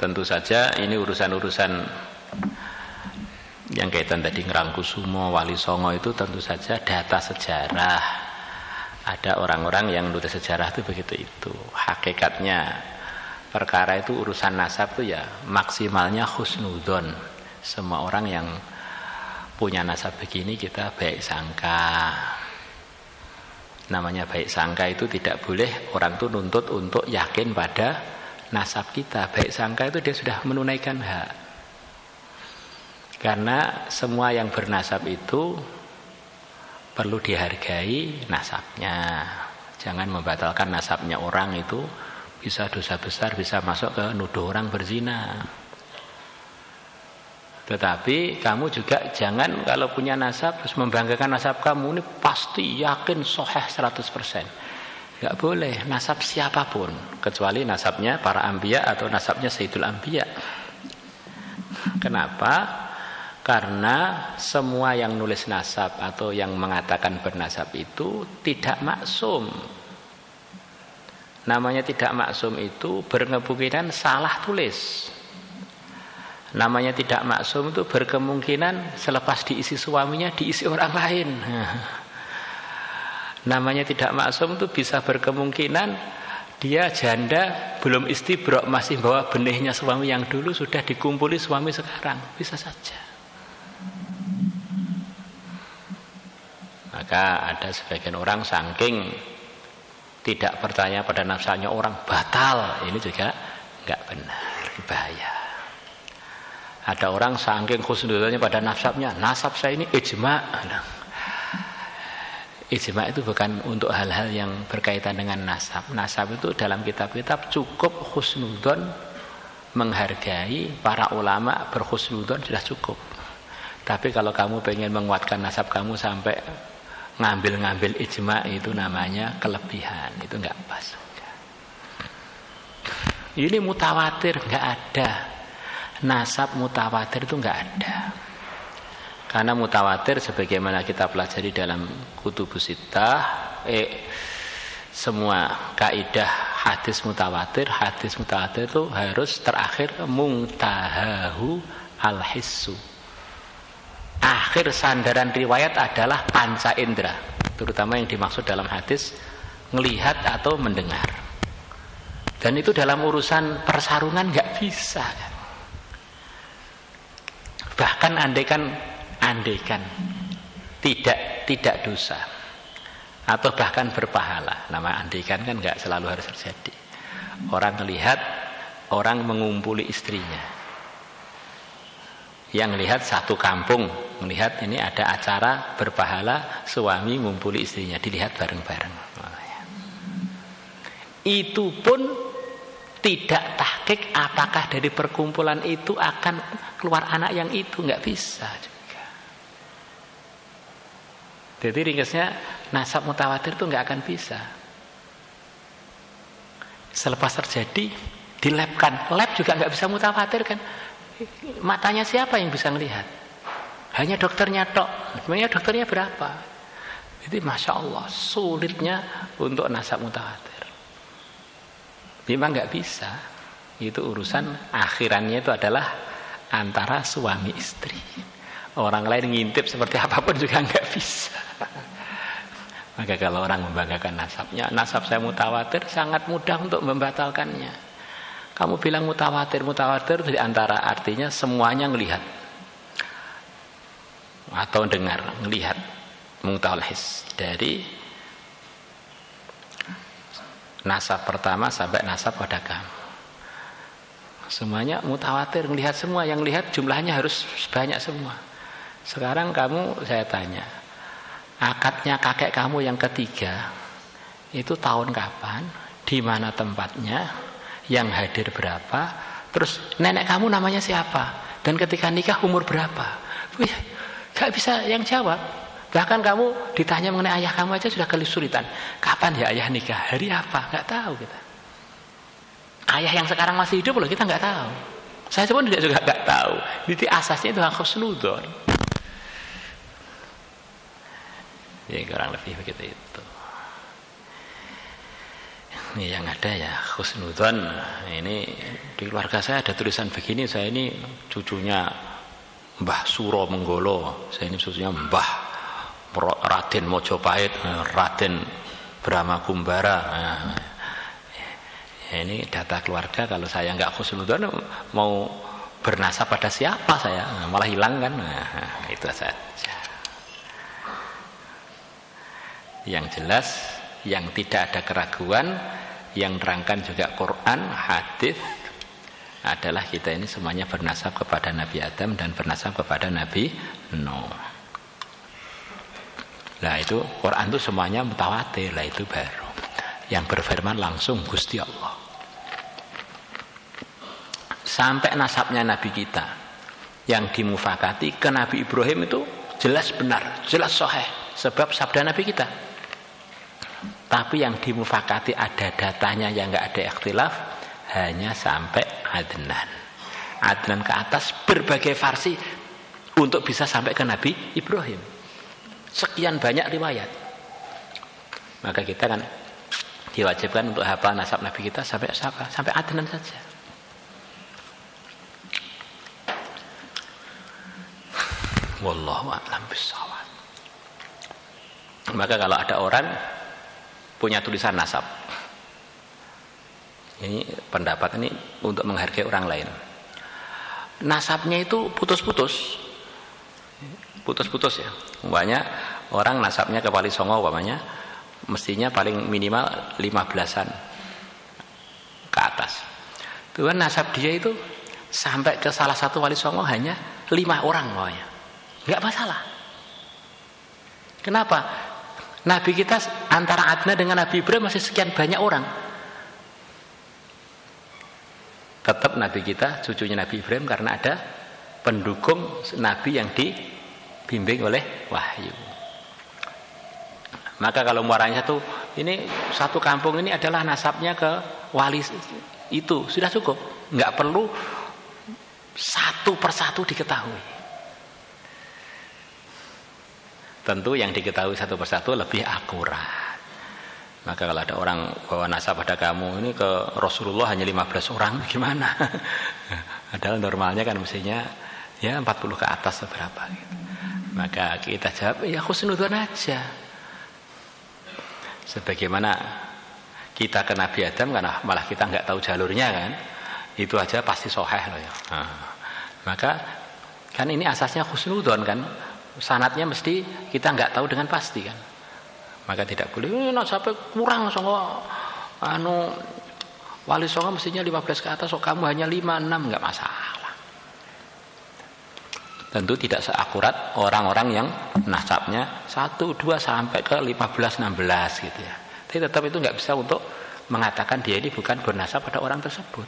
Tentu saja ini urusan-urusan yang kaitan tadi Ngrangkusumo, Wali Songo itu tentu saja data sejarah. Ada orang-orang yang nulis sejarah itu begitu itu. Hakikatnya perkara itu urusan nasab itu ya maksimalnya husnudzon. Semua orang yang punya nasab begini kita baik sangka. Namanya baik sangka itu tidak boleh orang itu nuntut untuk yakin pada nasab kita. Baik sangka itu dia sudah menunaikan hak. Karena semua yang bernasab itu perlu dihargai nasabnya. Jangan membatalkan nasabnya orang itu, bisa dosa besar, bisa masuk ke nuduh orang berzina. Tetapi kamu juga jangan kalau punya nasab terus membanggakan nasab kamu ini pasti yakin sahih 100%. Enggak boleh nasab siapapun kecuali nasabnya para anbiya atau nasabnya Sayyidul Anbiya. Kenapa? Karena semua yang nulis nasab atau yang mengatakan bernasab itu tidak maksum. Namanya tidak maksum itu berkemungkinan salah tulis. Namanya tidak maksum itu berkemungkinan selepas diisi suaminya diisi orang lain. Namanya tidak maksum itu bisa berkemungkinan dia janda belum istibrok masih bawa benihnya suami yang dulu sudah dikumpuli suami sekarang, bisa saja. Maka ada sebagian orang saking tidak percaya pada nasabnya orang batal, ini juga enggak benar, bahaya. Ada orang saking khusnudzonnya pada nasabnya, nasab saya ini ijma'. Ijma' itu bukan untuk hal-hal yang berkaitan dengan nasab. Nasab itu dalam kitab-kitab cukup khusnudzon, menghargai para ulama berkhusnudzon sudah cukup. Tapi kalau kamu pengen menguatkan nasab kamu sampai ngambil-ngambil ijma' itu namanya kelebihan, itu enggak pas. Ini mutawatir, enggak ada. Nasab mutawatir itu enggak ada. Karena mutawatir sebagaimana kita pelajari dalam Kutubus Sittah, semua kaidah hadis mutawatir itu harus terakhir muntahahu al-hissu. Akhir sandaran riwayat adalah panca indera, terutama yang dimaksud dalam hadis melihat atau mendengar. Dan itu dalam urusan persarungan enggak bisa. Bahkan andaikan tidak dosa atau bahkan berpahala. Nama andaikan kan enggak selalu harus terjadi. Orang melihat orang mengumpuli istrinya. Yang lihat satu kampung melihat ini ada acara berpahala suami mengumpuli istrinya, dilihat bareng-bareng. Itu pun tidak tahqiq apakah dari perkumpulan itu akan keluar anak yang itu, enggak bisa. Jadi ringkasnya nasab mutawatir itu enggak akan bisa. Selepas terjadi dilabkan, lab juga enggak bisa mutawatir kan. Matanya siapa yang bisa melihat? Hanya dokternya tok. Sebenarnya dokternya berapa? Jadi masya Allah sulitnya untuk nasab mutawatir. Memang enggak bisa. Itu urusan akhirannya itu adalah antara suami istri. Orang lain ngintip seperti apapun juga enggak bisa. Maka kalau orang membanggakan nasabnya, nasab saya mutawatir, sangat mudah untuk membatalkannya. Kamu bilang mutawatir di antara artinya semuanya ngelihat atau dengar, ngelihat mutawalhis dari nasab pertama sampai nasab pada kamu. Semuanya mutawatir, ngelihat semua, yang lihat jumlahnya harus banyak semua. Sekarang kamu, saya tanya, akadnya kakek kamu yang ketiga itu tahun kapan, di mana tempatnya, yang hadir berapa, terus nenek kamu namanya siapa, dan ketika nikah umur berapa? Wih, gak bisa yang jawab. Bahkan kamu ditanya mengenai ayah kamu aja sudah kesulitan. Kapan ya ayah nikah, hari apa, gak tahu kita. Ayah yang sekarang masih hidup loh, kita gak tahu. Saya pun juga gak tahu. Jadi asasnya itu husnudzon. Ya kurang lebih begitu itu. Ini yang ada ya husnudzon. Ini di keluarga saya ada tulisan begini, saya ini cucunya Mbah Suro Menggolo, saya ini cucunya Mbah Raden Mojopahit, Raden Brahma Kumbara. Ini data keluarga, kalau saya nggak husnudzon mau bernasab pada siapa saya, malah hilang kan. Itu saja. Yang jelas, yang tidak ada keraguan, yang terangkan juga Quran, hadis, adalah kita ini semuanya bernasab kepada Nabi Adam dan bernasab kepada Nabi Nuh. Nah itu Quran itu semuanya mutawatir, lah itu baru yang berfirman langsung Gusti Allah. Sampai nasabnya Nabi kita yang dimufakati ke Nabi Ibrahim itu jelas benar, jelas sahih, sebab sabda Nabi kita. Tapi yang dimufakati ada datanya yang enggak ada ikhtilaf, hanya sampai Adnan. Adnan ke atas berbagai versi untuk bisa sampai ke Nabi Ibrahim. Sekian banyak riwayat. Maka kita kan diwajibkan untuk hafal nasab Nabi kita sampai Adnan saja. Wallahu a'lam bishawab. Maka kalau ada orang punya tulisan nasab, ini pendapat ini untuk menghargai orang lain, nasabnya itu putus-putus ya. Umpamanya orang nasabnya ke Wali Songo, umpamanya mestinya paling minimal 15-an ke atas. Tuhan nasab dia itu sampai ke salah satu Wali Songo hanya 5 orang umpamanya, nggak masalah. Kenapa? Nabi kita antara Adnan dengan Nabi Ibrahim masih sekian banyak orang. Tetap Nabi kita cucunya Nabi Ibrahim karena ada pendukung Nabi yang dibimbing oleh wahyu. Maka kalau muaranya satu kampung ini adalah nasabnya ke wali itu, sudah cukup, nggak perlu satu persatu diketahui. Tentu yang diketahui satu persatu lebih akurat. Maka kalau ada orang bawa nasab pada kamu ini ke Rasulullah hanya 15 orang, gimana? Padahal normalnya kan mestinya ya 40 ke atas seberapa gitu. Maka kita jawab ya husnudzon aja. Sebagaimana kita ke Nabi Adam karena malah kita nggak tahu jalurnya kan, itu aja pasti sahih loh ya. Maka kan ini asasnya husnudzon kan, sanadnya mesti kita nggak tahu dengan pasti kan. Maka tidak boleh sampai kurang songo Wali Songo mestinya 15 ke atas, kamu hanya 5, 6, nggak masalah. Tentu tidak seakurat orang-orang yang nasabnya 1, 2 sampai ke 15, 16 gitu ya. Tapi tetap itu nggak bisa untuk mengatakan dia ini bukan bernasab pada orang tersebut.